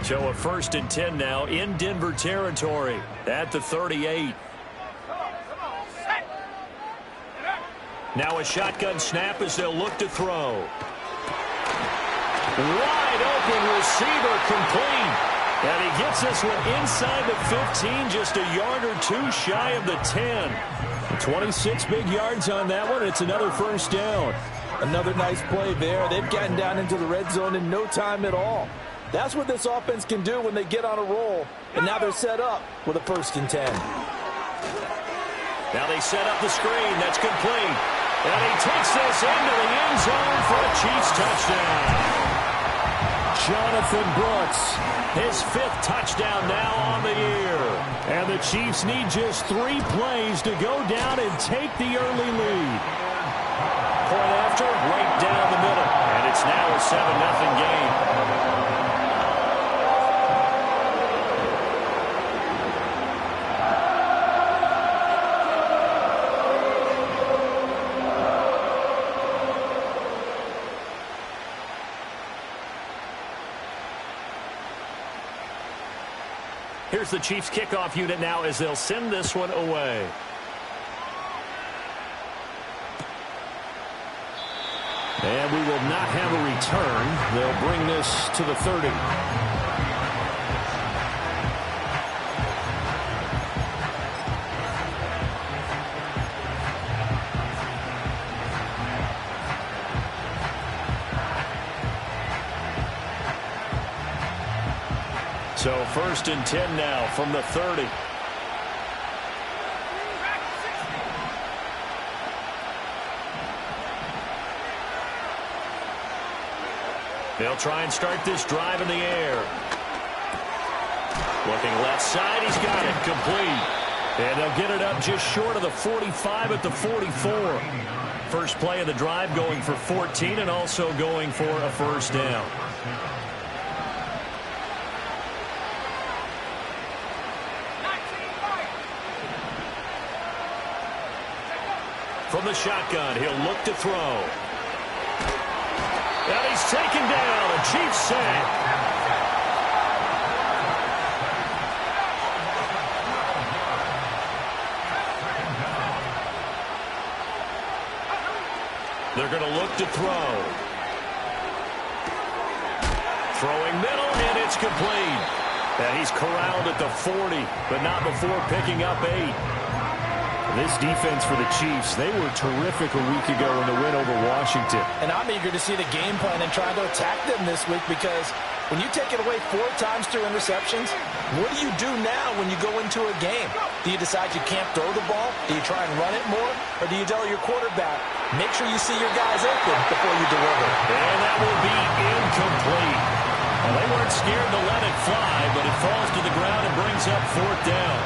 So a 1st and 10 now in Denver territory at the 38. Now a shotgun snap as they'll look to throw. Wide open receiver, complete. And he gets this one inside the 15, just a yard or two shy of the 10. 26 big yards on that one. It's another 1st down. Another nice play there. They've gotten down into the red zone in no time at all. That's what this offense can do when they get on a roll. And now they're set up with a 1st and 10. Now they set up the screen. That's complete. And he takes this into the end zone for a Chiefs touchdown. Jonathan Brooks, his 5th touchdown now on the year. And the Chiefs need just 3 plays to go down and take the early lead. Point after, right down the middle. And it's now a 7-0 game. Here's the Chiefs kickoff unit now as they'll send this one away. And we will not have a return. They'll bring this to the 30. So 1st and 10 now from the 30. They'll try and start this drive in the air. Looking left side, he's got it, complete. And they'll get it up just short of the 45 at the 44. First play of the drive going for 14 and also going for a 1st down. From the shotgun, he'll look to throw. And he's taken down. A Chiefs sack. They're going to look to throw. Throwing middle, and it's complete. And he's corralled at the 40, but not before picking up 8. This defense for the Chiefs, they were terrific a week ago in the win over Washington. And I'm eager to see the game plan and try to attack them this week, because when you take it away 4 times through interceptions, what do you do now when you go into a game? Do you decide you can't throw the ball? Do you try and run it more? Or do you tell your quarterback, make sure you see your guys open before you deliver? And that will be incomplete. Well, they weren't scared to let it fly, but it falls to the ground and brings up 4th down.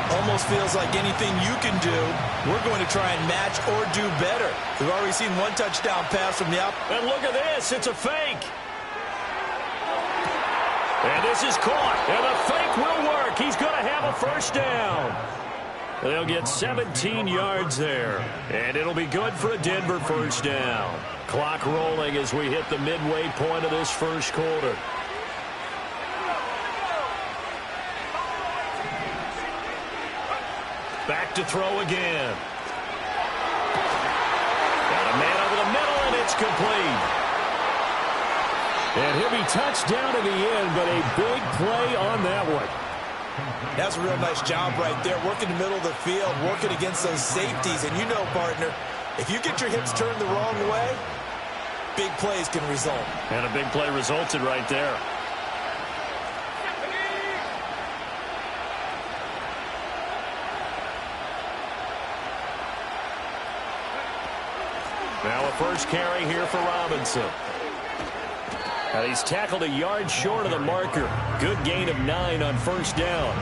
Almost feels like anything you can do, we're going to try and match or do better. We've already seen 1 touchdown pass from the out. And look at this. It's a fake. And this is caught. And the fake will work. He's going to have a 1st down. They'll get 17 yards there. And it'll be good for a Denver 1st down. Clock rolling as we hit the midway point of this 1st quarter. Back to throw again. Got a man over the middle, and it's complete. And he'll be touched down to the end, but a big play on that one. That's a real nice job right there, working the middle of the field, working against those safeties. And you know, partner, if you get your hips turned the wrong way, big plays can result. And a big play resulted right there. Now a 1st carry here for Robinson. And he's tackled a yard short of the marker. Good gain of 9 on 1st down.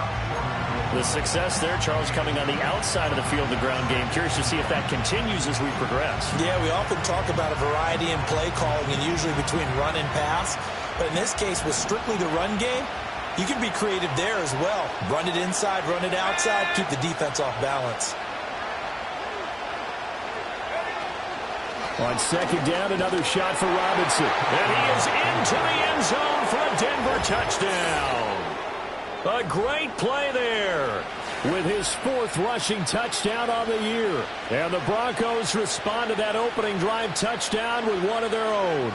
The success there, Charles, coming on the outside of the field, the ground game. Curious to see if that continues as we progress. Yeah, we often talk about a variety in play calling and usually between run and pass. But in this case, with strictly the run game, you can be creative there as well. Run it inside, run it outside, keep the defense off balance. On second down, another shot for Robinson. And he is into the end zone for a Denver touchdown. A great play there with his 4th rushing touchdown on the year. And the Broncos respond to that opening drive touchdown with one of their own.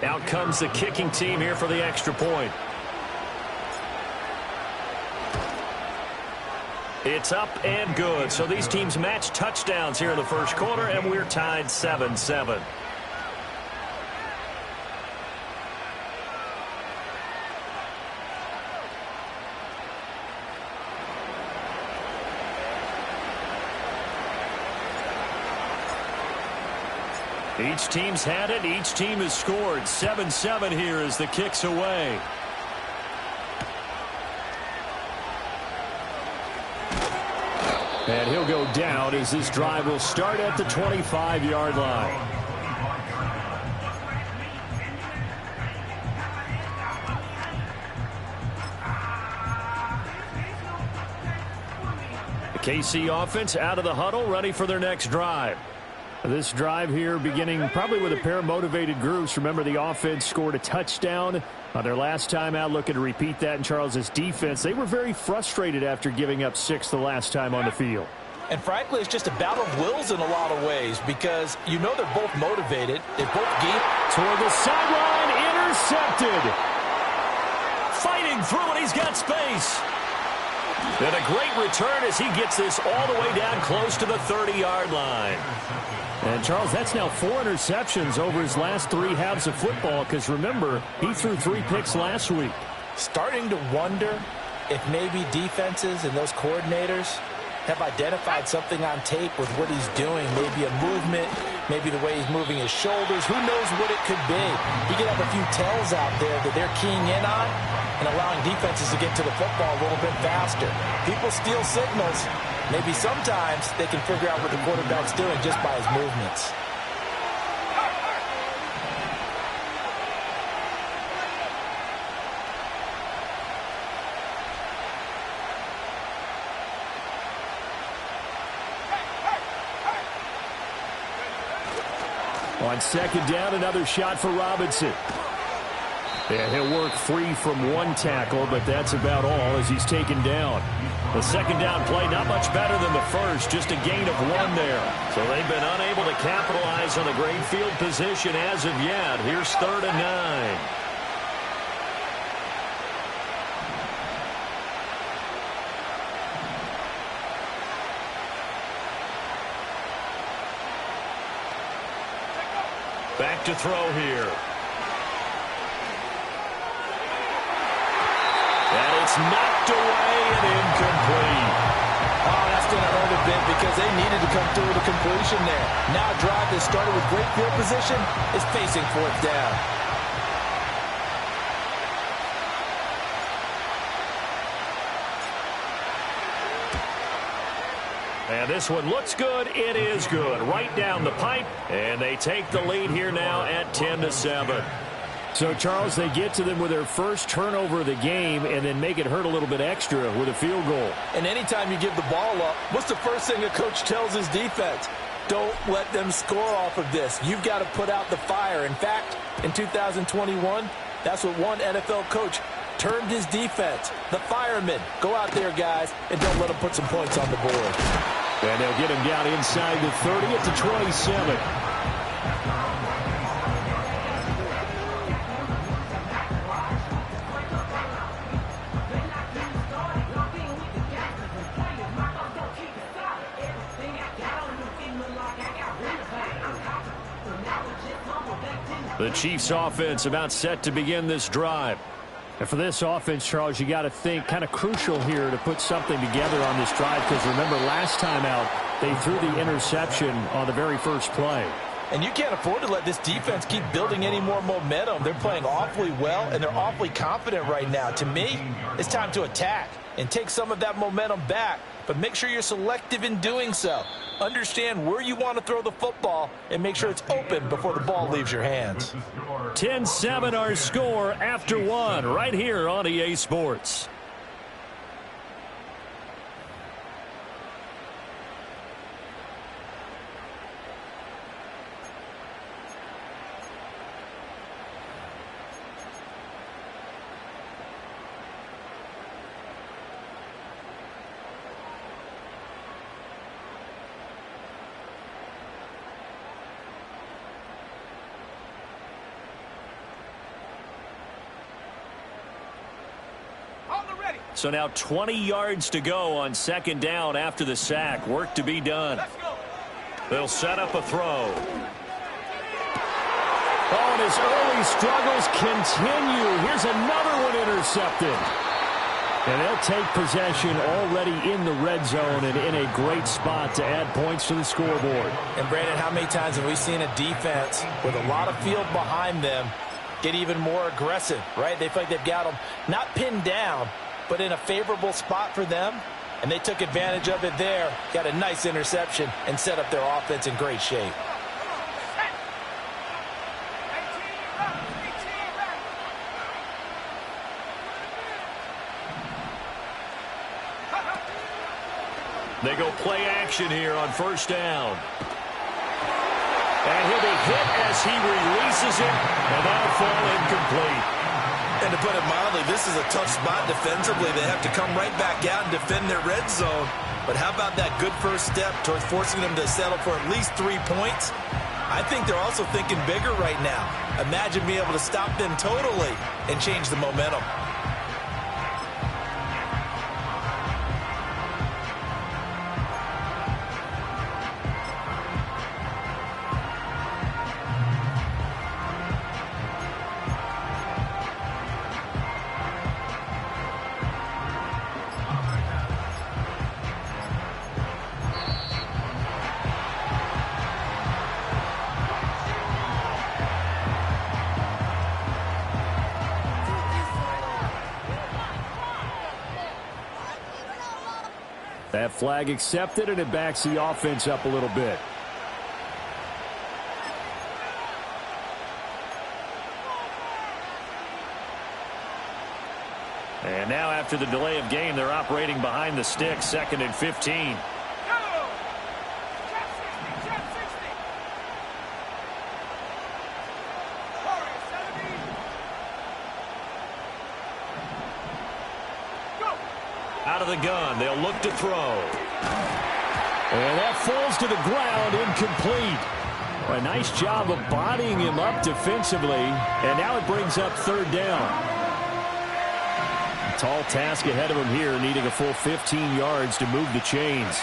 Out comes the kicking team here for the extra point. It's up and good. So these teams match touchdowns here in the first quarter, and we're tied 7-7. Each team's had it. Each team has scored. 7-7 here as the kick's away. And he'll go down as this drive will start at the 25-yard line. The KC offense out of the huddle, ready for their next drive. This drive here beginning probably with a pair of motivated groups. Remember, the offense scored a touchdown on their last time out, looking to repeat that in Charles's defense. They were very frustrated after giving up 6 the last time on the field. And frankly, it's just a battle of wills in a lot of ways because you know they're both motivated. They're both game. Toward the sideline, intercepted. Fighting through it, he's got space. And a great return as he gets this all the way down close to the 30-yard line. And, Charles, that's now 4 interceptions over his last 3 halves of football because, remember, he threw 3 picks last week. Starting to wonder if maybe defenses and those coordinators have identified something on tape with what he's doing. Maybe a movement, maybe the way he's moving his shoulders. Who knows what it could be? He could have a few tells out there that they're keying in on and allowing defenses to get to the football a little bit faster. People steal signals. Maybe sometimes they can figure out what the quarterback's doing just by his movements. On second down, another shot for Robinson. And he'll work free from 1 tackle, but that's about all as he's taken down. The second down play, not much better than the first, just a gain of 1 there. So they've been unable to capitalize on the great field position as of yet. Here's 3rd and 9. Back to throw here. And it's knocked away and incomplete. Oh, that's going to hurt a bit because they needed to come through with a completion there. Now a drive that started with great field position is facing 4th down. And this one looks good. It is good. Right down the pipe. And they take the lead here now at 10-7. So, Charles, they get to them with their first turnover of the game and then make it hurt a little bit extra with a field goal. And anytime you give the ball up, what's the first thing a coach tells his defense? Don't let them score off of this. You've got to put out the fire. In fact, in 2021, that's what one NFL coach termed his defense. The firemen. Go out there, guys, and don't let them put some points on the board. And they'll get him down inside the 30 at the 27. The Chiefs offense about set to begin this drive. And for this offense, Charles, you got to think kind of crucial here to put something together on this drive because remember last time out they threw the interception on the very first play. And you can't afford to let this defense keep building any more momentum. They're playing awfully well and they're awfully confident right now. To me, it's time to attack and take some of that momentum back but make sure you're selective in doing so. Understand where you want to throw the football and make sure it's open before the ball leaves your hands. 10-7 our score after one right here on EA Sports. So now 20 yards to go on second down after the sack. Work to be done. They'll set up a throw. Oh, and his early struggles continue. Here's another one intercepted. And they'll take possession already in the red zone and in a great spot to add points to the scoreboard. And, Brandon, how many times have we seen a defense with a lot of field behind them get even more aggressive, right? They feel like they've got them not pinned down, but in a favorable spot for them, and they took advantage of it there, got a nice interception, and set up their offense in great shape. They go play action here on first down. And he'll be hit as he releases it, and that'll fall incomplete. And to put it mildly, this is a tough spot defensively. They have to come right back out and defend their red zone. But how about that good first step towards forcing them to settle for at least 3 points? I think they're also thinking bigger right now. Imagine being able to stop them totally and change the momentum. That flag accepted, and it backs the offense up a little bit. And now after the delay of game, they're operating behind the stick, 2nd and 15. Out of the gun, they'll look to throw. And that falls to the ground, incomplete. A nice job of bodying him up defensively, and now it brings up third down. A tall task ahead of him here, needing a full 15 yards to move the chains.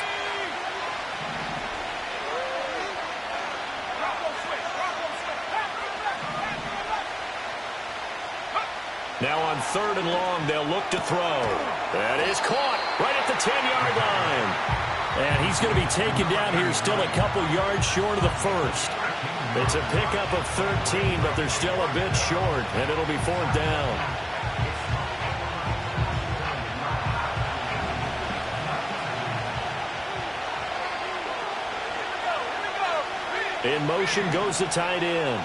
Now on 3rd and long, they'll look to throw. That is caught right at the 10-yard line. And he's going to be taken down here, still a couple yards short of the first. It's a pickup of 13, but they're still a bit short, and it'll be 4th down. In motion goes the tight end.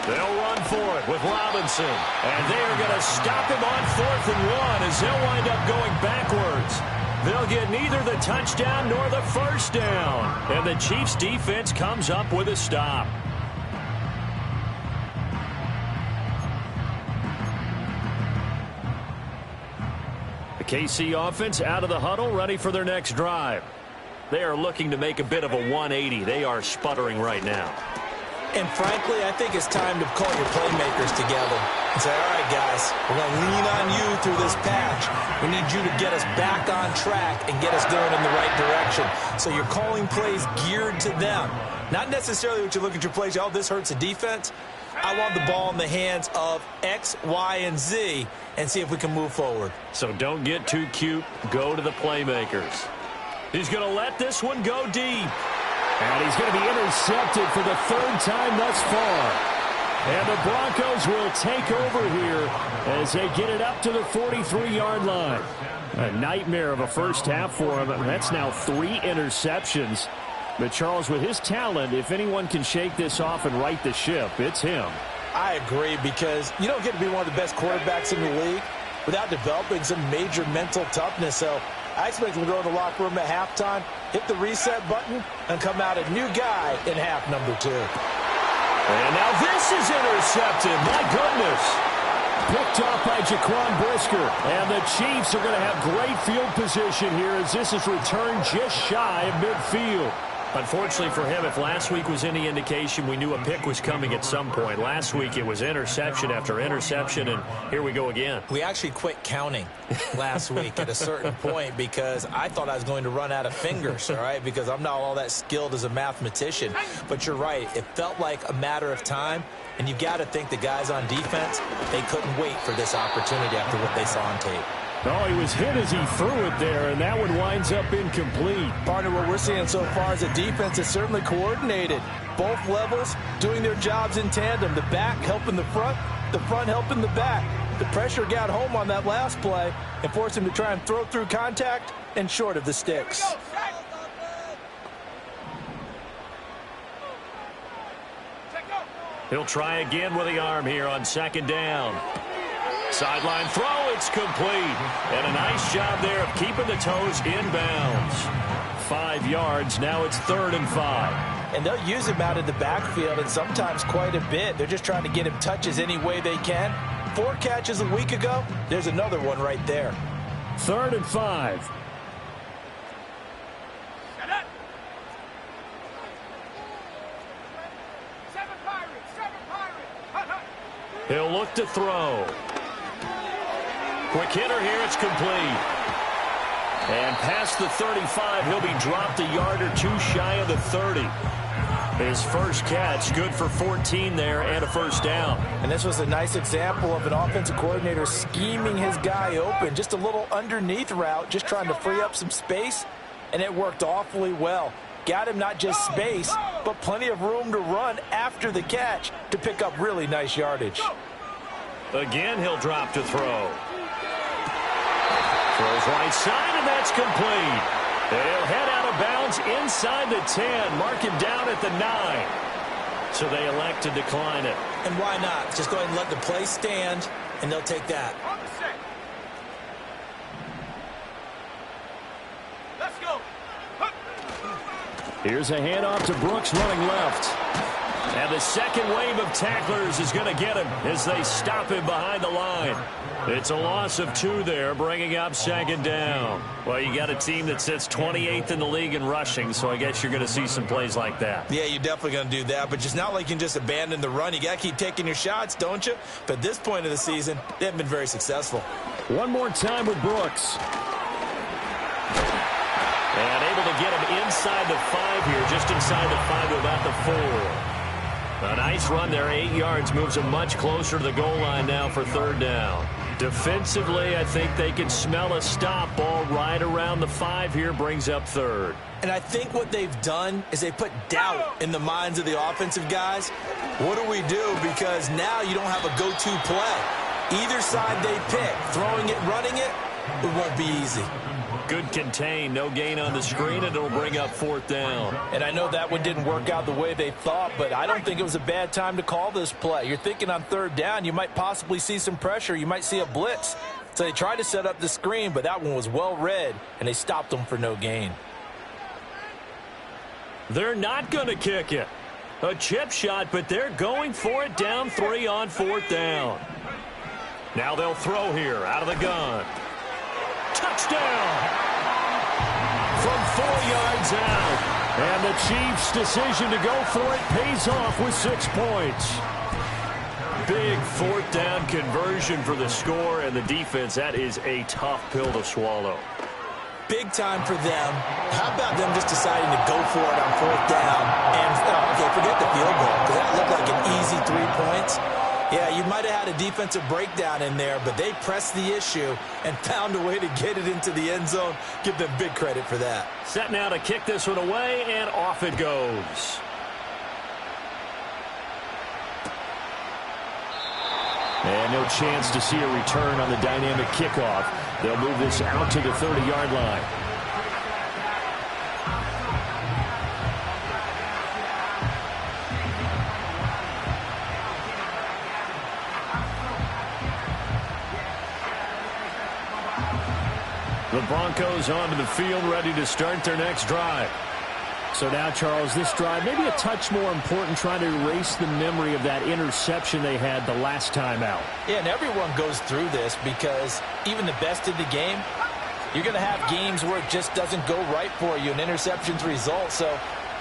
They'll run for it with Robinson. And they are going to stop him on 4th and 1 as they'll wind up going backwards. They'll get neither the touchdown nor the first down. And the Chiefs defense comes up with a stop. The KC offense out of the huddle, ready for their next drive. They are looking to make a bit of a 180. They are sputtering right now. And frankly, I think it's time to call your playmakers together and say, all right, guys, we're going to lean on you through this patch. We need you to get us back on track and get us going in the right direction. So you're calling plays geared to them. Not necessarily what you look at your plays, oh, this hurts the defense. I want the ball in the hands of X, Y, and Z and see if we can move forward. So don't get too cute. Go to the playmakers. He's going to let this one go deep. And he's going to be intercepted for the 3rd time thus far. And the Broncos will take over here as they get it up to the 43-yard line. A nightmare of a first half for him. That's now 3 interceptions. But Charles, with his talent, if anyone can shake this off and right the ship, it's him. I agree, because you don't get to be one of the best quarterbacks in the league without developing some major mental toughness. So I expect him to go in the locker room at halftime, hit the reset button, and come out a new guy in half number 2. And now this is intercepted. My goodness. Picked off by Jaquan Brisker. And the Chiefs are going to have great field position here as this is returned just shy of midfield. Unfortunately for him, if last week was any indication, we knew a pick was coming at some point. Last week it was interception after interception, and here we go again. We actually quit counting last week at a certain point because I thought I was going to run out of fingers, all right, because I'm not all that skilled as a mathematician. But you're right. It felt like a matter of time, and you've got to think the guys on defense, they couldn't wait for this opportunity after what they saw on tape. Oh, he was hit as he threw it there, and that one winds up incomplete. Partner, what we're seeing so far is a defense is certainly coordinated. Both levels doing their jobs in tandem. The back helping the front helping the back. The pressure got home on that last play and forced him to try and throw through contact and short of the sticks. He'll try again with the arm here on second down. Sideline throw, it's complete. And a nice job there of keeping the toes inbounds. 5 yards, now it's 3rd and 5. And they'll use him out in the backfield, and sometimes quite a bit. They're just trying to get him touches any way they can. 4 catches a week ago, there's another one right there. 3rd and 5. He'll look to throw. Quick hitter here, it's complete. And past the 35, he'll be dropped a yard or 2 shy of the 30. His first catch, good for 14 there and a first down. And this was a nice example of an offensive coordinator scheming his guy open. Just a little underneath route, just trying to free up some space, and it worked awfully well. Got him not just space, but plenty of room to run after the catch to pick up really nice yardage. Again, he'll drop to throw. Throws right side, and that's complete. They'll head out of bounds inside the 10, mark him down at the 9. So they elect to decline it. And why not? Just go ahead and let the play stand, and they'll take that. Let's go. Here's a handoff to Brooks running left. And the second wave of tacklers is going to get him as they stop him behind the line. It's a loss of 2 there, bringing up second down. Well, you got a team that sits 28th in the league in rushing, so I guess you're going to see some plays like that. Yeah, you're definitely going to do that, but just not like you can just abandon the run. You got to keep taking your shots, don't you? But at this point of the season, they haven't been very successful. One more time with Brooks. And able to get him inside the 5 here, just inside the 5 to about the 4. A nice run there, 8 yards, moves him much closer to the goal line now for 3rd down. Defensively, I think they can smell a stop. Ball right around the 5 here, brings up 3rd. And I think what they've done is they put doubt in the minds of the offensive guys. What do we do? Because now you don't have a go-to play. Either side they pick, throwing it, running it, it won't be easy. Good contain, no gain on the screen, and it'll bring up 4th down. And I know that one didn't work out the way they thought, but I don't think it was a bad time to call this play. You're thinking on 3rd down, you might possibly see some pressure. You might see a blitz. So they tried to set up the screen, but that one was well read, and they stopped them for no gain. They're not going to kick it. A chip shot, but they're going for it down 3 on 4th down. Now they'll throw here out of the gun. Touchdown! From 4 yards out. And the Chiefs' decision to go for it pays off with 6 points. Big 4th down conversion for the score, and the defense, that is a tough pill to swallow. Big time for them. How about them just deciding to go for it on 4th down? And, okay, forget the field goal, because that looked like an easy 3 points. Yeah, you might have had a defensive breakdown in there, but they pressed the issue and found a way to get it into the end zone. Give them big credit for that. Set now to kick this one away, and off it goes. And no chance to see a return on the dynamic kickoff. They'll move this out to the 30-yard line. The Broncos onto the field, ready to start their next drive. So now, Charles, this drive maybe a touch more important, trying to erase the memory of that interception they had the last time out. Yeah, and everyone goes through this because even the best in the game, you're going to have games where it just doesn't go right for you, and interceptions result. So,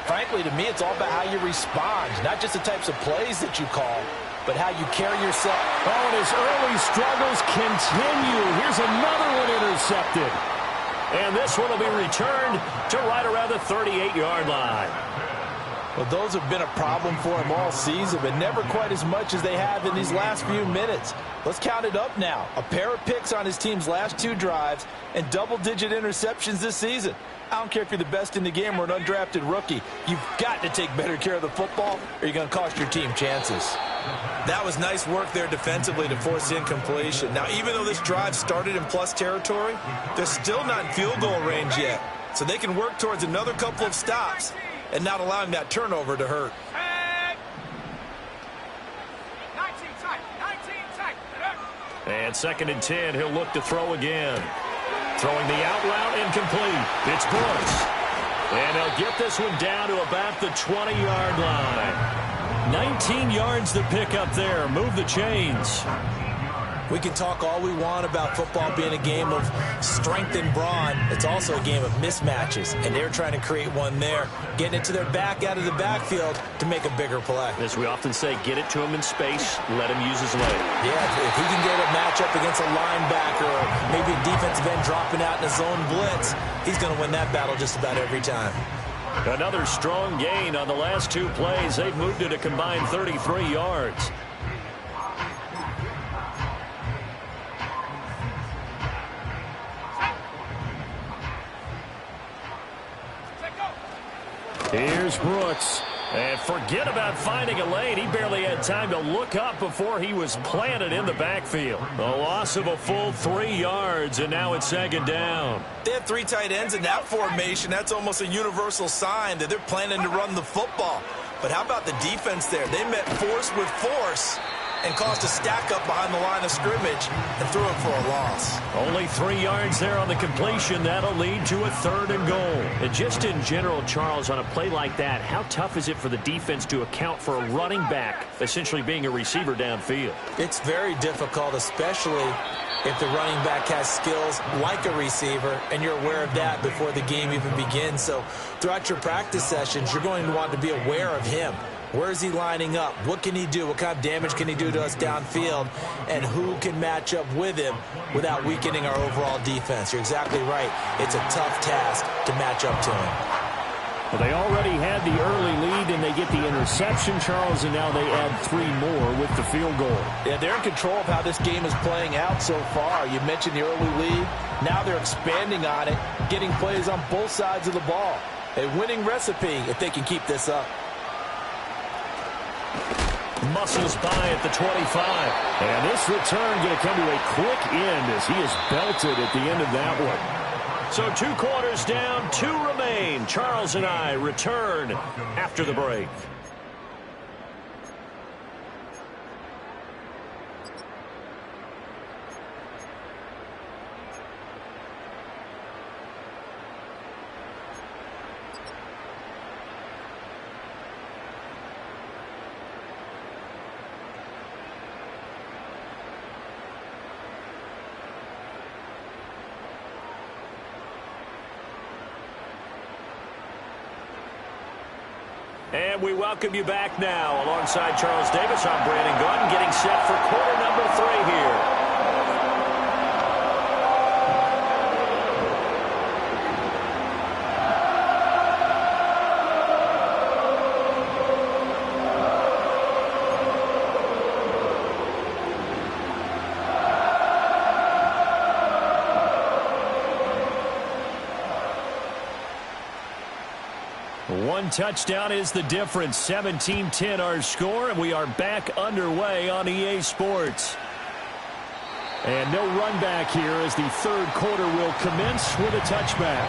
frankly, to me, it's all about how you respond, not just the types of plays that you call, but how you carry yourself. Oh, and his early struggles continue. Here's another one intercepted. And this one will be returned to right around the 38-yard line. Well, those have been a problem for him all season, but never quite as much as they have in these last few minutes. Let's count it up now. A pair of picks on his team's last 2 drives and double-digit interceptions this season. I don't care if you're the best in the game or an undrafted rookie. You've got to take better care of the football or you're going to cost your team chances. That was nice work there defensively to force incompletion. Now, even though this drive started in plus territory, they're still not in field goal range yet. So they can work towards another couple of stops and not allowing that turnover to hurt. And 2nd and 10, he'll look to throw again. Throwing the out route incomplete. It's Brooks. And they'll get this one down to about the 20-yard line. 19 yards to pick up there. Move the chains. We can talk all we want about football being a game of strength and brawn. It's also a game of mismatches, and they're trying to create one there, getting it to their back out of the backfield to make a bigger play. As we often say, get it to him in space, let him use his leg. Yeah, if he can get a matchup against a linebacker or maybe a defensive end dropping out in a zone blitz, he's going to win that battle just about every time. Another strong gain on the last 2 plays. They've moved it a combined 33 yards. Here's Brooks. And forget about finding a lane. He barely had time to look up before he was planted in the backfield. A loss of a full 3 yards, and now it's 2nd down. They have 3 tight ends in that formation. That's almost a universal sign that they're planning to run the football. But how about the defense there? They met force with force and caused a stack up behind the line of scrimmage and threw it for a loss. Only 3 yards there on the completion. That'll lead to a 3rd and goal. And just in general, Charles, on a play like that, how tough is it for the defense to account for a running back essentially being a receiver downfield? It's very difficult, especially if the running back has skills like a receiver, and you're aware of that before the game even begins. So throughout your practice sessions, you're going to want to be aware of him. Where is he lining up? What can he do? What kind of damage can he do to us downfield? And who can match up with him without weakening our overall defense? You're exactly right. It's a tough task to match up to him. Well, they already had the early lead, and they get the interception, Charles, and now they add 3 more with the field goal. Yeah, they're in control of how this game is playing out so far. You mentioned the early lead. Now they're expanding on it, getting plays on both sides of the ball. A winning recipe if they can keep this up. Muscles by at the 25. And this return going to come to a quick end as he is belted at the end of that one. So 2 quarters down, 2 remain. Charles and I return after the break. And we welcome you back now. Alongside Charles Davis, I'm Brandon Gaudin, getting set for quarter number 3 here. One touchdown is the difference. 17-10 our score, and we are back underway on EA Sports. And no run back here as the third quarter will commence with a touchback.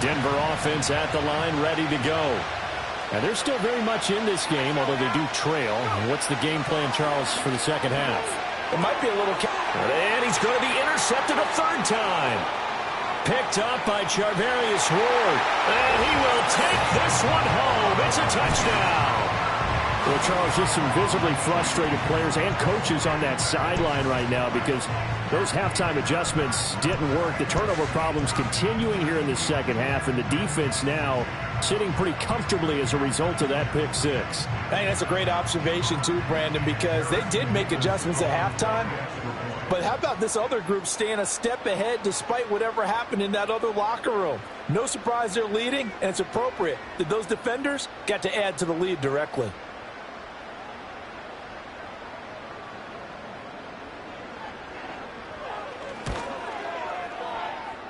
Denver offense at the line, ready to go. And they're still very much in this game, although they do trail. What's the game plan, Charles, for the second half? It might be a little... And he's going to be intercepted a third time. Picked up by Charvarius Ward. And he will take this one home. It's a touchdown. Well, Charles, just some visibly frustrated players and coaches on that sideline right now because those halftime adjustments didn't work. The turnover problems continuing here in the second half, and the defense now sitting pretty comfortably as a result of that pick six. Hey, that's a great observation too, Brandon, because they did make adjustments at halftime. But how about this other group staying a step ahead despite whatever happened in that other locker room? No surprise they're leading, and it's appropriate that those defenders got to add to the lead directly.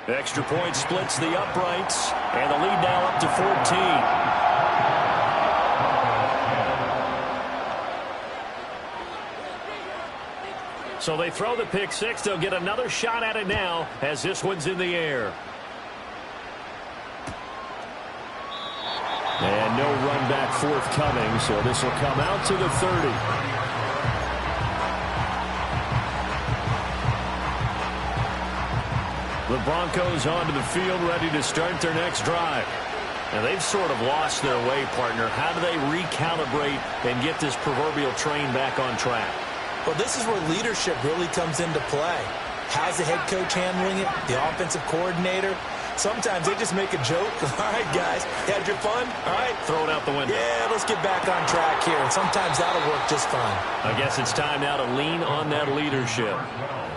Extra point splits the uprights, and the lead now up to 14. So they throw the pick six. They'll get another shot at it now as this one's in the air. And no run back forthcoming, so this will come out to the 30. The Broncos onto the field, ready to start their next drive. And they've sort of lost their way, partner. How do they recalibrate and get this proverbial train back on track? Well, this is where leadership really comes into play. How's the head coach handling it? The offensive coordinator? Sometimes they just make a joke. All right, guys, had your fun? All right. Throw it out the window. Yeah, let's get back on track here. And sometimes that'll work just fine. I guess it's time now to lean on that leadership.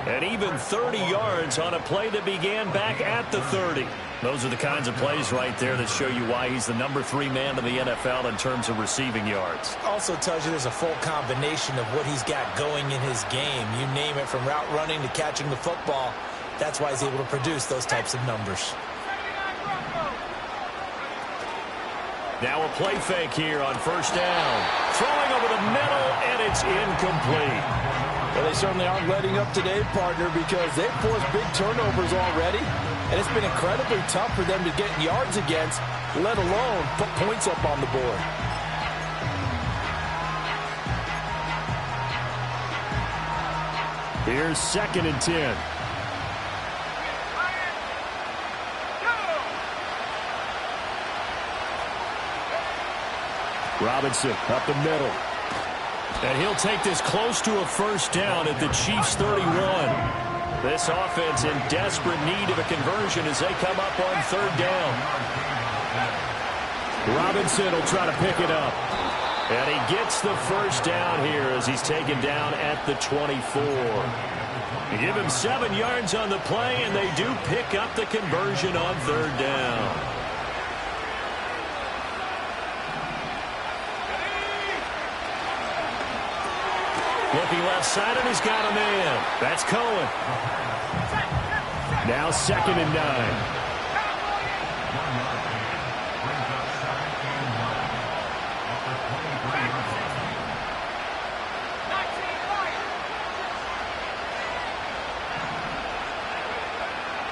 And even 30 yards on a play that began back at the 30. Those are the kinds of plays right there that show you why he's the number 3 man in the NFL in terms of receiving yards. Also tells you there's a full combination of what he's got going in his game. You name it, from route running to catching the football. That's why he's able to produce those types of numbers. Now a play fake here on first down. Throwing over the middle, and it's incomplete. Well, they certainly aren't letting up today, partner, because they've forced big turnovers already. And it's been incredibly tough for them to get yards against, let alone put points up on the board. Here's 2nd and 10. Robinson up the middle. And he'll take this close to a first down at the Chiefs' 31. This offense in desperate need of a conversion as they come up on 3rd down. Robinson will try to pick it up. And he gets the first down here as he's taken down at the 24. You give him 7 yards on the play, and they do pick up the conversion on 3rd down. Looking left side, and he's got a man. That's Cohen. Now 2nd and 9.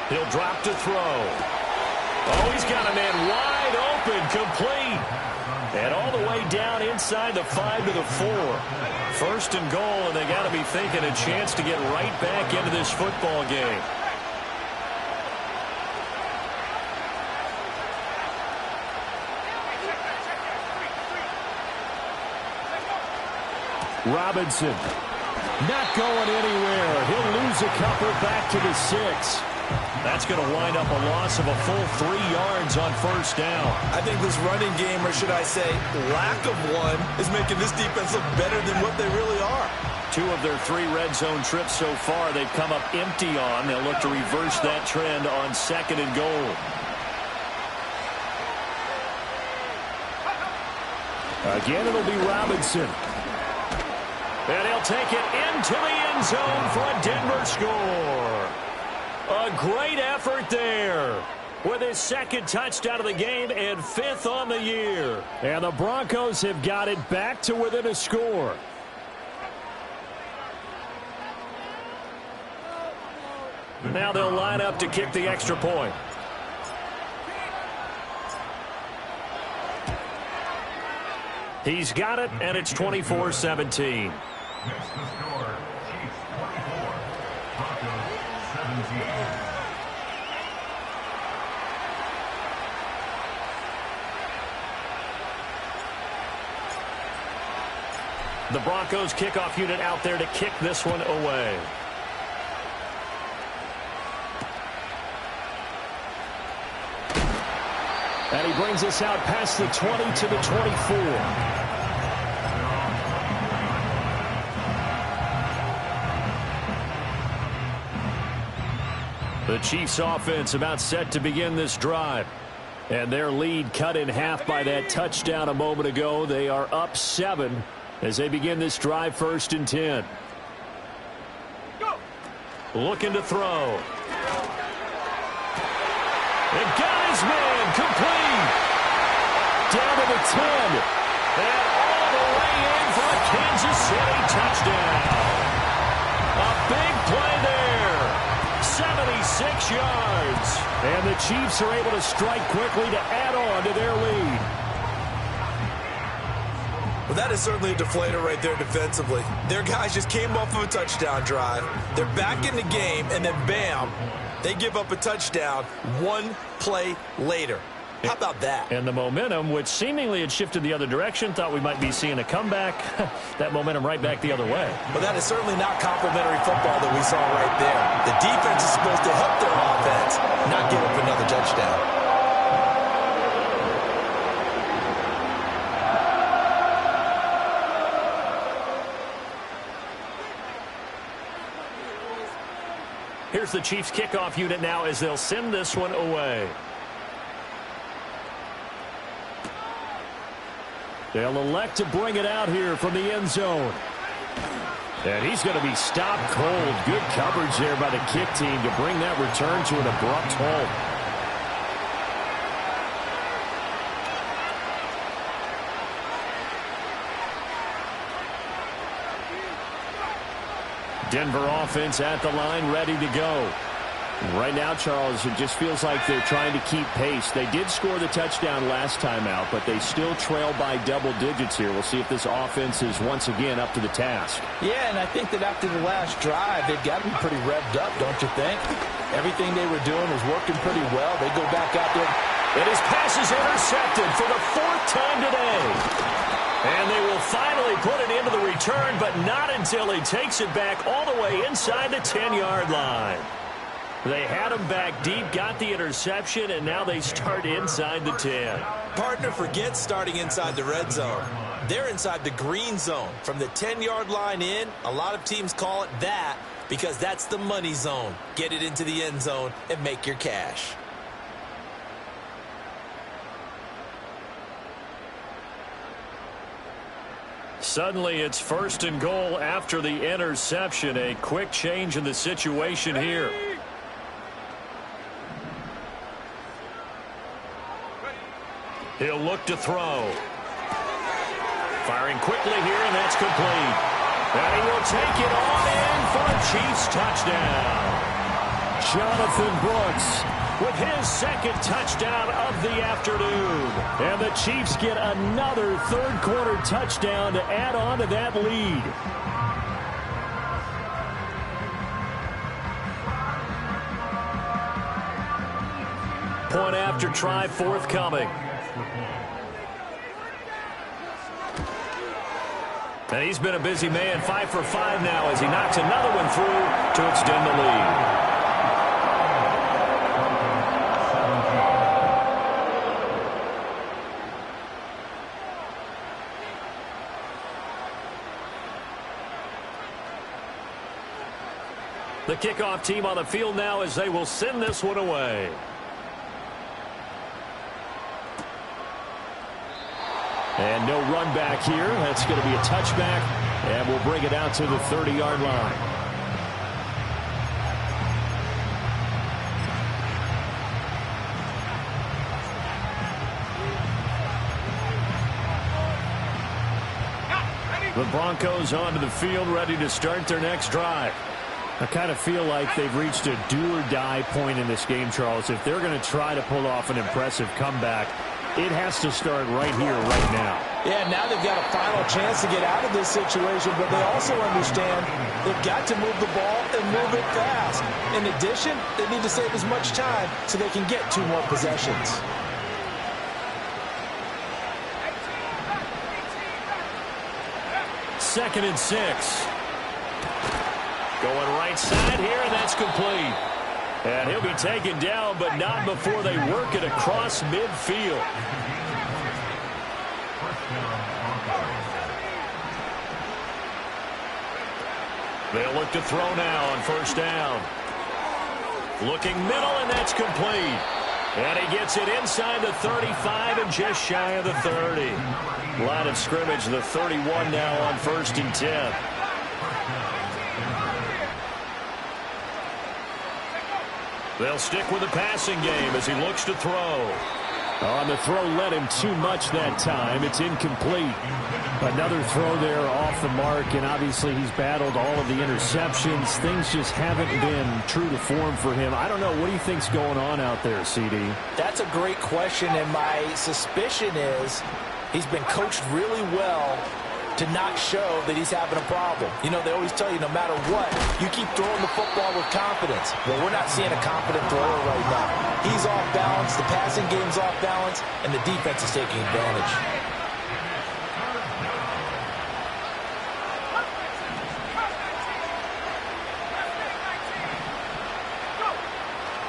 He'll drop to throw. Oh, he's got a man wide open, complete. And all the way down inside the 5 to the 4. 1st and goal, and they got to be thinking a chance to get right back into this football game. Robinson not going anywhere. He'll lose a couple back to the 6. That's going to wind up a loss of a full 3 yards on first down. I think this running game, or should I say lack of one, is making this defense look better than what they really are. 2 of their 3 red zone trips so far they've come up empty on. They'll look to reverse that trend on 2nd and goal. Again, it'll be Robinson. And he'll take it into the end zone for a Denver score. A great effort there. with his second touchdown of the game and 5th on the year. And the Broncos have got it back to within a score. Now they'll line up to kick the extra point. He's got it, and it's 24-17. Next to score, Chiefs 24, Broncos 17. The Broncos kickoff unit out there to kick this one away. And he brings us out past the 20 to the 24. The Chiefs offense about set to begin this drive. And their lead cut in half by that touchdown a moment ago. They are up 7 as they begin this drive, 1st and 10. Looking to throw. And got his man complete. Down to the 10. And all the way in for a Kansas City touchdown. A big play there. 76 yards. And the Chiefs are able to strike quickly to add on to their lead. Well, that is certainly a deflator right there defensively. Their guys just came off of a touchdown drive. They're back in the game, and then bam, they give up a touchdown 1 play later. How about that? And the momentum, which seemingly had shifted the other direction, thought we might be seeing a comeback. That momentum right back the other way. But that is certainly not complimentary football that we saw right there. The defense is supposed to help their offense, not give up another touchdown. Here's the Chiefs kickoff unit now as they'll send this one away. They'll elect to bring it out here from the end zone. And he's going to be stopped cold. Good coverage there by the kick team to bring that return to an abrupt halt. Denver offense at the line, ready to go. Right now, Charles, it just feels like they're trying to keep pace. They did score the touchdown last time out, but they still trail by double digits here. We'll see if this offense is once again up to the task. Yeah, and I think that after the last drive, they've got to be pretty revved up, don't you think? Everything they were doing was working pretty well. They go back out there. And his pass is intercepted for the 4th time today. And they will finally put it into the return, but not until he takes it back all the way inside the 10-yard line. They had him back deep, got the interception, and now they start inside the 10. Partner, forget starting inside the red zone. They're inside the green zone. From the 10-yard line in, a lot of teams call it that because that's the money zone. Get it into the end zone and make your cash. Suddenly, it's 1st and goal after the interception. A quick change in the situation here. He'll look to throw. Firing quickly here, and that's complete. And he will take it on in for a Chiefs touchdown. Jonathan Brooks with his 2nd touchdown of the afternoon. And the Chiefs get another 3rd-quarter touchdown to add on to that lead. Point after try forthcoming. And he's been a busy man, 5 for 5 now as he knocks another one through to extend the lead. The kickoff team on the field now as they will send this one away. And no run back here. That's going to be a touchback, and we'll bring it out to the 30-yard line. The Broncos onto the field, ready to start their next drive. I kind of feel like they've reached a do-or-die point in this game, Charles. If they're going to try to pull off an impressive comeback, it has to start right here, right now. Yeah, now they've got a final chance to get out of this situation, but they also understand they've got to move the ball and move it fast. In addition, they need to save as much time so they can get 2 more possessions. Second and 6. Going right side here, and that's complete. And he'll be taken down, but not before they work it across midfield. They'll look to throw now on first down. Looking middle, and that's complete. And he gets it inside the 35 and just shy of the 30. Line of scrimmage, the 31 now on first and 10. They'll stick with the passing game as he looks to throw. On the throw led him too much that time. It's incomplete. Another throw there off the mark, and obviously he's battled all of the interceptions. Things just haven't been true to form for him. I don't know. What do you think's going on out there, CD? That's a great question, and my suspicion is he's been coached really well to not show that he's having a problem. You know, they always tell you no matter what, you keep throwing the football with confidence. Well, we're not seeing a confident thrower right now. He's off balance, the passing game's off balance, and the defense is taking advantage.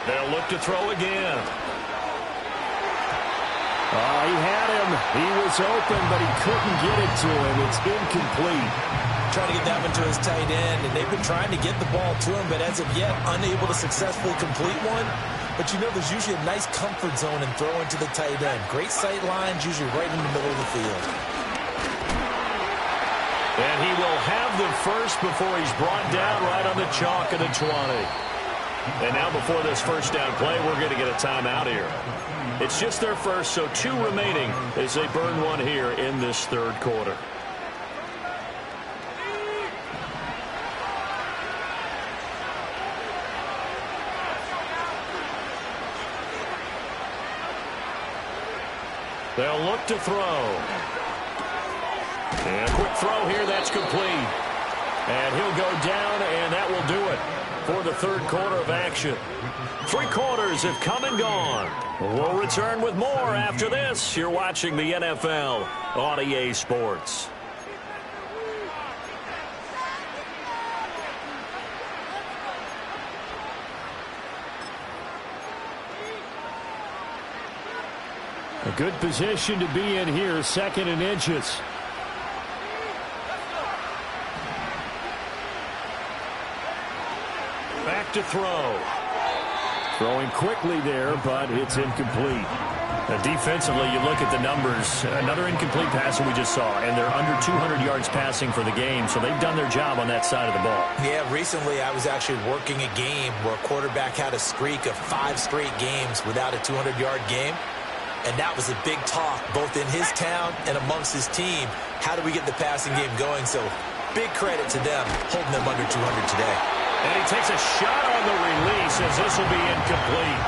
They'll look to throw again. Oh, he had him. He was open, but he couldn't get it to him. It's incomplete. Trying to get that one to his tight end, and they've been trying to get the ball to him, but as of yet, unable to successfully complete one. But you know, there's usually a nice comfort zone in throwing to the tight end. Great sight lines, usually right in the middle of the field. And he will have the first before he's brought down right on the chalk of the 20. And now before this first down play, we're going to get a timeout here. It's just their first, so 2 remaining as they burn one here in this third quarter. They'll look to throw. And a quick throw here, that's complete. And he'll go down, and that will do it for the third quarter of action. 3 quarters have come and gone. We'll return with more after this. You're watching the NFL on EA Sports. A good position to be in here, 2nd and inches. Back to throw. Throwing quickly there, but it's incomplete. Defensively, you look at the numbers. Another incomplete pass that we just saw, and they're under 200 yards passing for the game, so they've done their job on that side of the ball. Yeah, recently I was actually working a game where a quarterback had a streak of 5 straight games without a 200-yard game, and that was a big talk both in his town and amongst his team. How do we get the passing game going? So big credit to them holding them under 200 today. And he takes a shot on the release as this will be incomplete.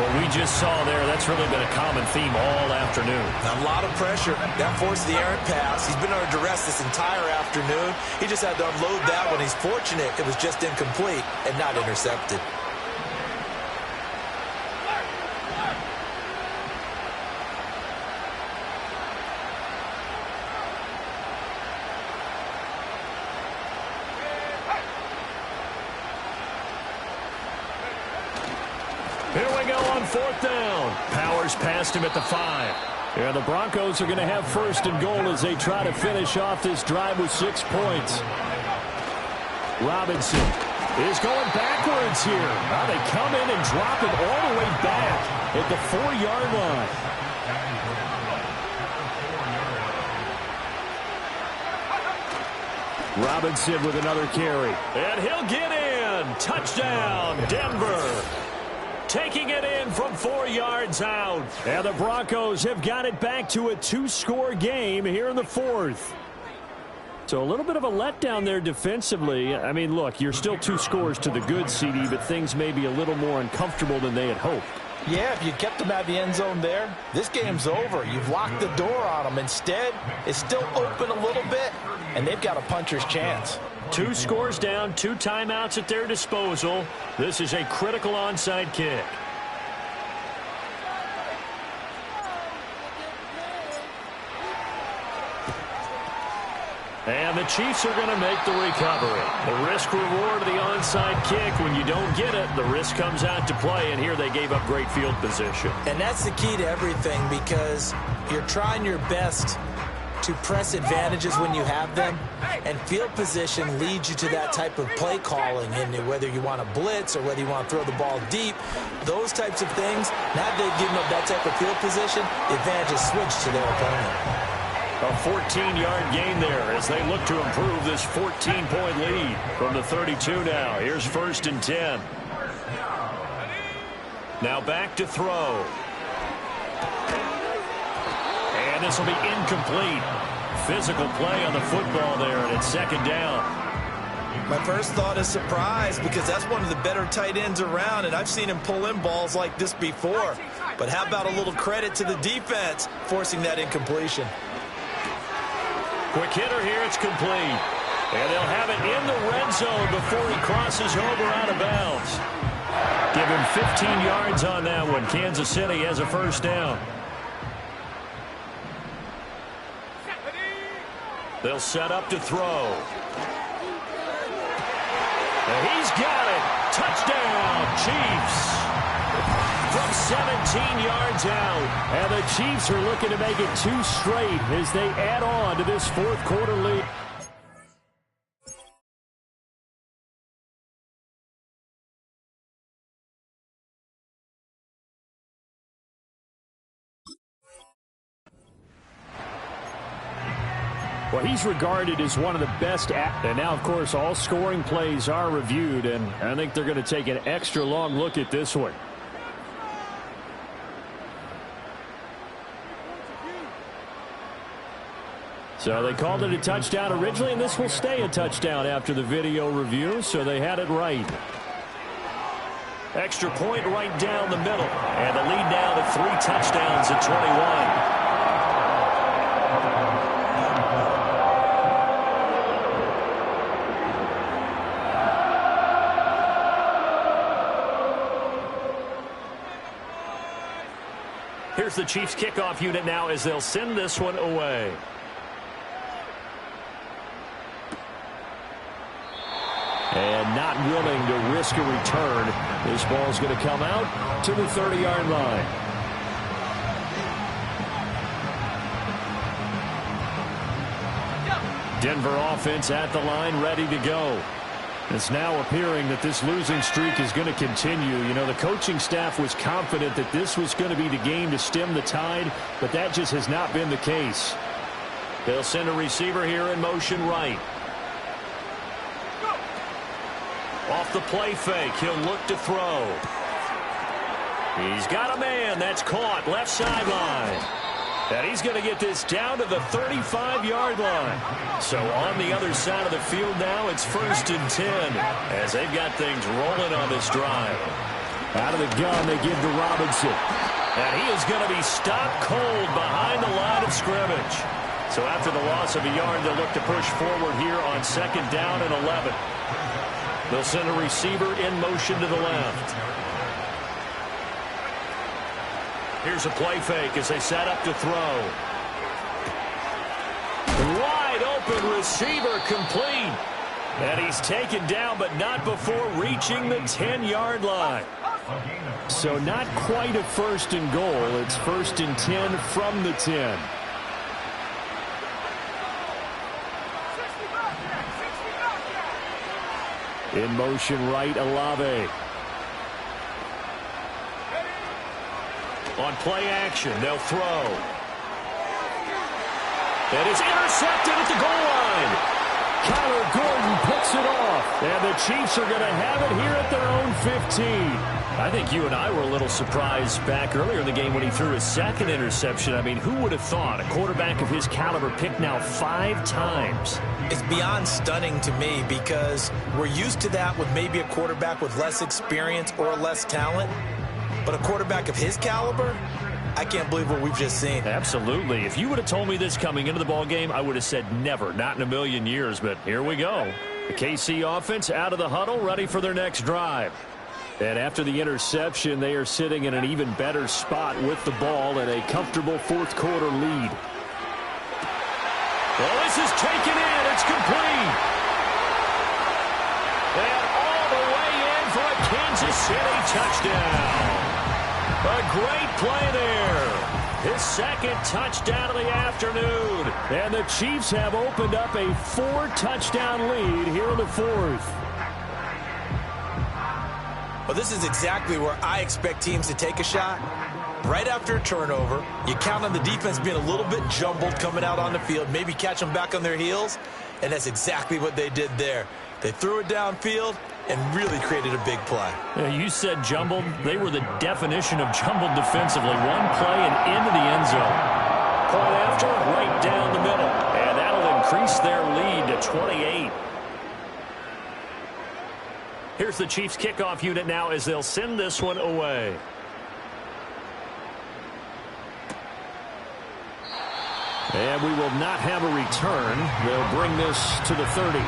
What we just saw there, that's really been a common theme all afternoon. A lot of pressure. That forced the errant pass. He's been under duress this entire afternoon. He just had to unload that one. He's fortunate it was just incomplete and not intercepted. Here we go on 4th down. Powers passed him at the 5. Yeah, the Broncos are going to have 1st and goal as they try to finish off this drive with 6 points. Robinson is going backwards here. Now they come in and drop him all the way back at the 4-yard line. Robinson with another carry. And he'll get in. Touchdown, Denver. Taking it in from 4 yards out. And the Broncos have got it back to a 2-score game here in the 4th. So a little bit of a letdown there defensively. I mean, look, you're still 2 scores to the good, CD, but things may be a little more uncomfortable than they had hoped. Yeah, if you kept them at the end zone there, this game's over. You've locked the door on them. Instead, it's still open a little bit, and they've got a puncher's chance. 2 scores down, 2 timeouts at their disposal. This is a critical onside kick. And the Chiefs are going to make the recovery. The risk-reward of the onside kick, when you don't get it, the risk comes out to play, and here they gave up great field position. And that's the key to everything, because you're trying your best to press advantages when you have them, and field position leads you to that type of play calling, and whether you want to blitz or whether you want to throw the ball deep, those types of things, now they've given up that type of field position, the advantage is switched to their opponent. A 14-yard gain there as they look to improve this 14-point lead from the 32 now. Here's 1st and 10. Now back to throw. And this will be incomplete. Physical play on the football there, and it's 2nd down. My first thought is surprise, because that's one of the better tight ends around, and I've seen him pull in balls like this before. But how about a little credit to the defense forcing that incompletion? Quick hitter here, it's complete. And they'll have it in the red zone before he crosses over out of bounds. Give him 15 yards on that one. Kansas City has a 1st down. They'll set up to throw. And he's got it. Touchdown, Chiefs. From 17 yards out. And the Chiefs are looking to make it 2 straight as they add on to this 4th quarter lead. Well, he's regarded as one of the best. And now, of course, all scoring plays are reviewed, and I think they're going to take an extra long look at this one. So they called it a touchdown originally, and this will stay a touchdown after the video review, so they had it right. Extra point right down the middle, and the lead now to 3 touchdowns at 21. Here's the Chiefs kickoff unit now as they'll send this one away. And not willing to risk a return. This ball's going to come out to the 30-yard line. Denver offense at the line, ready to go. It's now appearing that this losing streak is going to continue. You know, the coaching staff was confident that this was going to be the game to stem the tide, but that just has not been the case. They'll send a receiver here in motion right. Off the play fake, he'll look to throw. He's got a man. That's caught left sideline. And he's going to get this down to the 35-yard line. So on the other side of the field now, it's 1st and 10 as they've got things rolling on this drive. Out of the gun, they give to Robinson. And he is going to be stopped cold behind the line of scrimmage. So after the loss of a yard, they'll look to push forward here on 2nd down and 11. They'll send a receiver in motion to the left. Here's a play fake as they set up to throw. Wide open receiver complete. And he's taken down, but not before reaching the 10-yard line. So not quite a 1st and goal. It's 1st and 10 from the 10. In motion right, Olave. On play action, they'll throw. It is intercepted at the goal line. Kyler Gordon picks it off. And the Chiefs are going to have it here at their own 15. I think you and I were a little surprised back earlier in the game when he threw his second interception. I mean, who would have thought a quarterback of his caliber picked now 5 times? It's beyond stunning to me because we're used to that with maybe a quarterback with less experience or less talent. But a quarterback of his caliber, I can't believe what we've just seen. Absolutely. If you would have told me this coming into the ballgame, I would have said never, not in a million years. But here we go. The KC offense out of the huddle, ready for their next drive. And after the interception, they are sitting in an even better spot with the ball and a comfortable fourth quarter lead. Well, this is taken in. It's complete. And all the way in for a Kansas City touchdown. A great play there. His second touchdown of the afternoon. And the Chiefs have opened up a 4-touchdown lead here in the fourth. Well, this is exactly where I expect teams to take a shot. Right after a turnover, you count on the defense being a little bit jumbled coming out on the field, maybe catch them back on their heels, and that's exactly what they did there. They threw it downfield and really created a big play. Yeah, you said jumbled. They were the definition of jumbled defensively. One play and into the end zone. Point after, right down the middle. And that'll increase their lead to 28. Here's the Chiefs kickoff unit now as they'll send this one away. And we will not have a return. They'll bring this to the 30.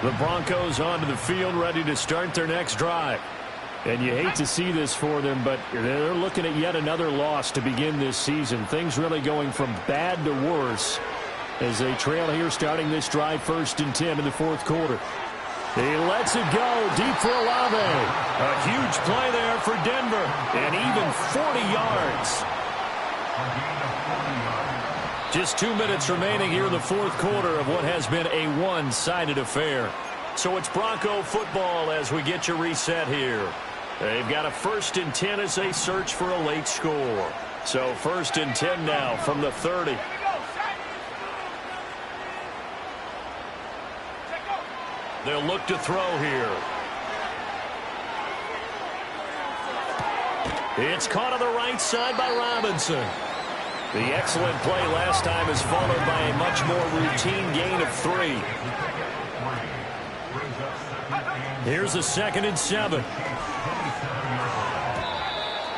The Broncos onto the field, ready to start their next drive. And you hate to see this for them, but they're looking at yet another loss to begin this season. Things really going from bad to worse as they trail here starting this drive 1st and 10 in the fourth quarter. He lets it go deep for Olave. A huge play there for Denver, and even 40 yards. Just 2 minutes remaining here in the fourth quarter of what has been a one-sided affair. So it's Bronco football as we get you reset here. They've got a 1st and 10 as they search for a late score. So 1st and 10 now from the 30. They'll look to throw here. It's caught on the right side by Robinson. The excellent play last time is followed by a much more routine gain of 3. Here's a 2nd and 7.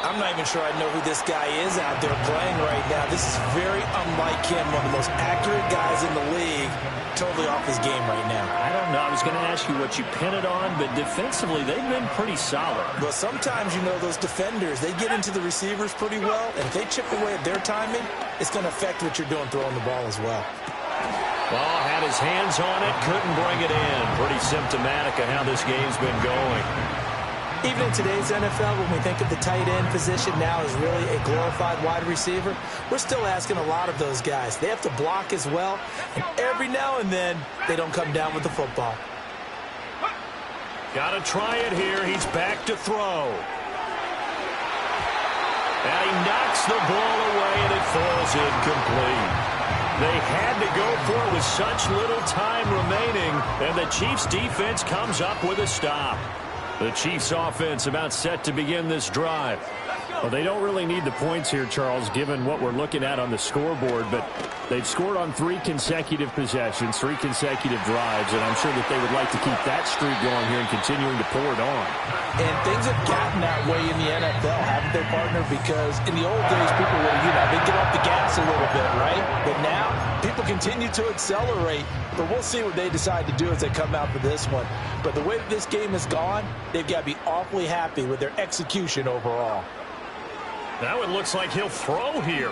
I'm not even sure I know who this guy is out there playing right now. This is very unlike him, one of the most accurate guys in the league. Totally off his game right now. I don't know. I was going to ask you what you pin it on, but defensively, they've been pretty solid. Well, sometimes, you know, those defenders, they get into the receivers pretty well, and if they chip away at their timing, it's going to affect what you're doing throwing the ball as well. Ball had his hands on it, couldn't bring it in. Pretty symptomatic of how this game's been going. Even in today's NFL, when we think of the tight end position now as really a glorified wide receiver, we're still asking a lot of those guys. They have to block as well, and every now and then, they don't come down with the football. Got to try it here. He's back to throw. And he knocks the ball away, and it falls incomplete. They had to go for it with such little time remaining, and the Chiefs' defense comes up with a stop. The Chiefs offense about set to begin this drive. Well, they don't really need the points here, Charles, given what we're looking at on the scoreboard, but they've scored on 3 consecutive possessions, 3 consecutive drives, and I'm sure that they would like to keep that streak going here and continuing to pour it on. And things have gotten that way in the NFL, haven't they, partner? Because in the old days, people would, they'd get off the gas a little bit, right? But now, people continue to accelerate, but we'll see what they decide to do as they come out for this one. But the way that this game has gone, they've got to be awfully happy with their execution overall. Now it looks like he'll throw here.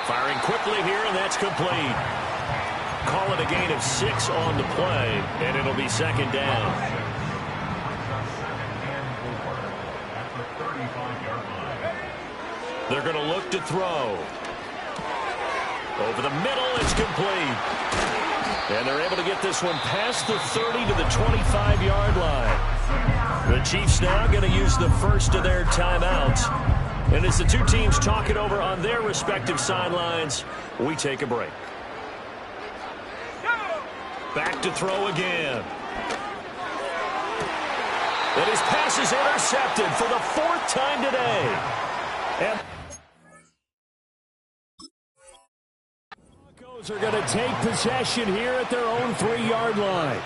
Firing quickly here, and that's complete. Call it a gain of 6 on the play, and it'll be 2nd down. They're going to look to throw. Over the middle, it's complete. And they're able to get this one past the 30 to the 25-yard line. The Chiefs now going to use the first of their timeouts. And as the two teams talk it over on their respective sidelines, we take a break. Back to throw again. And his pass is intercepted for the fourth time today. And the Broncos are going to take possession here at their own 3-yard line.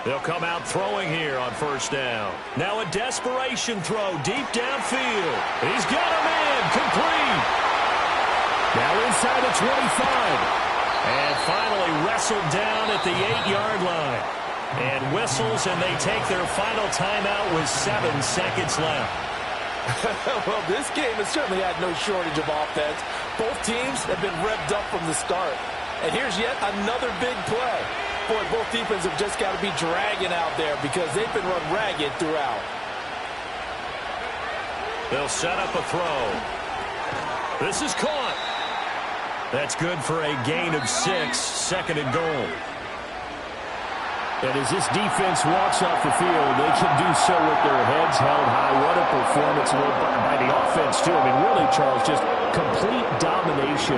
They'll come out throwing here on first down. Now a desperation throw deep downfield. He's got a man complete. Now inside the 25. And finally wrestled down at the 8-yard line. And whistles, and they take their final timeout with 7 seconds left. Well, this game has certainly had no shortage of offense. Both teams have been revved up from the start. And here's yet another big play. Boy, both defenses have just got to be dragging out there because they've been run ragged throughout. They'll set up a throw. This is caught. That's good for a gain of 6, second and goal. And as this defense walks off the field, they can do so with their heads held high. What a performance by the offense, too. I mean, really, Charles, just complete domination.